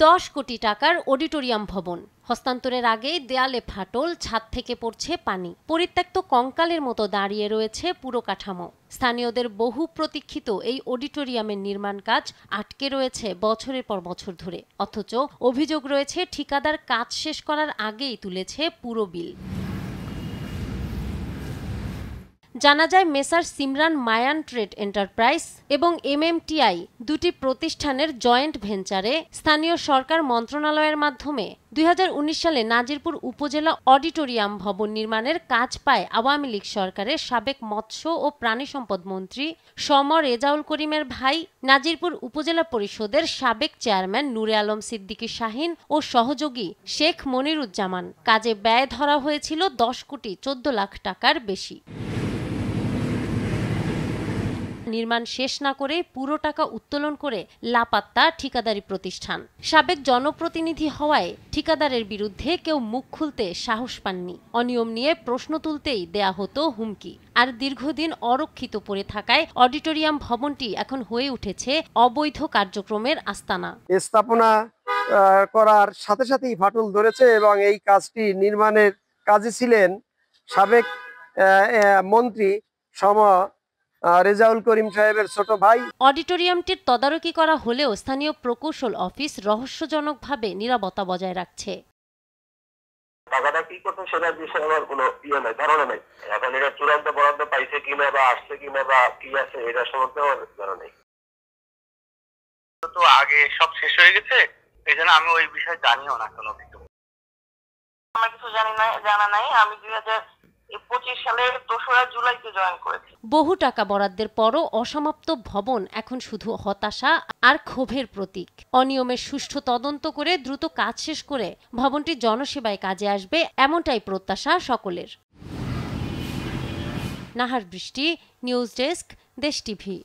10 কোটি টাকার অডিটোরিয়াম ভবন হস্তান্তরের আগেই দেয়ালে ফাটল, ছাদ থেকে পড়ছে পানি। পরিত্যক্ত কঙ্কালের মতো দাঁড়িয়ে রয়েছে পুরো কাঠামো। স্থানীয়দের বহু প্রতীক্ষিত এই অডিটোরিয়ামের নির্মাণ কাজ আটকে রয়েছে বছরের পর বছর ধরে। অথচ অভিযোগ রয়েছে ঠিকাদার কাজ শেষ করার আগেই তুলেছে পুরো বিল। জানা যায় মেসার সিমরান মায়ান ট্রেড এন্টারপ্রাইজ এবং MMTI দুটি প্রতিষ্ঠানের জয়েন্ট ভেঞ্চারে স্থানীয় সরকার মন্ত্রণালয়ের মাধ্যমে 2019 সালে নাজিরপুর উপজেলা অডিটোরিয়াম ভবন নির্মাণের কাজ পায় আওয়ামী লীগ সরকারের সাবেক মৎস্য ও প্রাণী সম্পদ মন্ত্রী সম রেজাউল করিমের ভাই, নাজিরপুর উপজেলা পরিষদের সাবেক চেয়ারম্যান নূরে আলম সিদ্দিকী শাহীন ও সহযোগী শেখ মনিরুজ্জামান। কাজে ব্যয় ধরা হয়েছিল 10 কোটি 14 লাখ টাকার বেশি। নির্মাণ শেষ না করে পুরো টাকা উত্তোলন করে লাপাত্তা ঠিকাদারি প্রতিষ্ঠান। সাবেক জনপ্রতিনিধি হওয়ায় ঠিকাদারের বিরুদ্ধে কেউ মুখ খুলতে সাহস পাননি। অনিয়ম নিয়ে প্রশ্ন তুলতেই দেয়া হতো হুমকি। আর দীর্ঘদিন অরক্ষিত পড়ে থাকায় অডিটোরিয়াম ভবনটি এখন হয়ে উঠেছে অবৈধ কার্যক্রমের আস্তানা। স্থাপনা করার সাথে সাথেই ফাটল ধরেছে এবং এই কাজটি নির্মাণের কাজে ছিলেন সাবেক মন্ত্রী সম রেজাউল করিম সাহেবের ছোট ভাই। অডিটোরিয়ামটির তদারকি করা হলেও স্থানীয় প্রকৌশল অফিস রহস্যজনকভাবে নীরবতা বজায় রাখছে। টাকাটা কি করতে সেটা বিষয়ে আমার কোনো ধারণা নেই। এখন এটা চূড়ান্ত বরাদ্দ পাইছে কিনা বা আসছে কিনা বা কি আছে এটা সম্পর্কে আমার ধারণা নেই। তো আগে সব শেষ হয়ে গেছে, এই জন্য আমি ওই বিষয়ে জানিও না কোনো কিছু। আমার কিছু জানা নাই। আমি 2025 সালের 2রা জুলাইতে জয়েন করেছি। বহু টাকা বরাদ্দের পরও অসমাপ্ত ভবন এখন শুধু হতাশা আর ক্ষোভের প্রতীক। অনিয়মের সুষ্ঠু তদন্ত করে দ্রুত কাজ শেষ করে ভবনটি জনসেবায় কাজে আসবে, এমনটাই প্রত্যাশা সকলের। নাহার বৃষ্টি, নিউজ ডেস্ক, দেশ টিভি।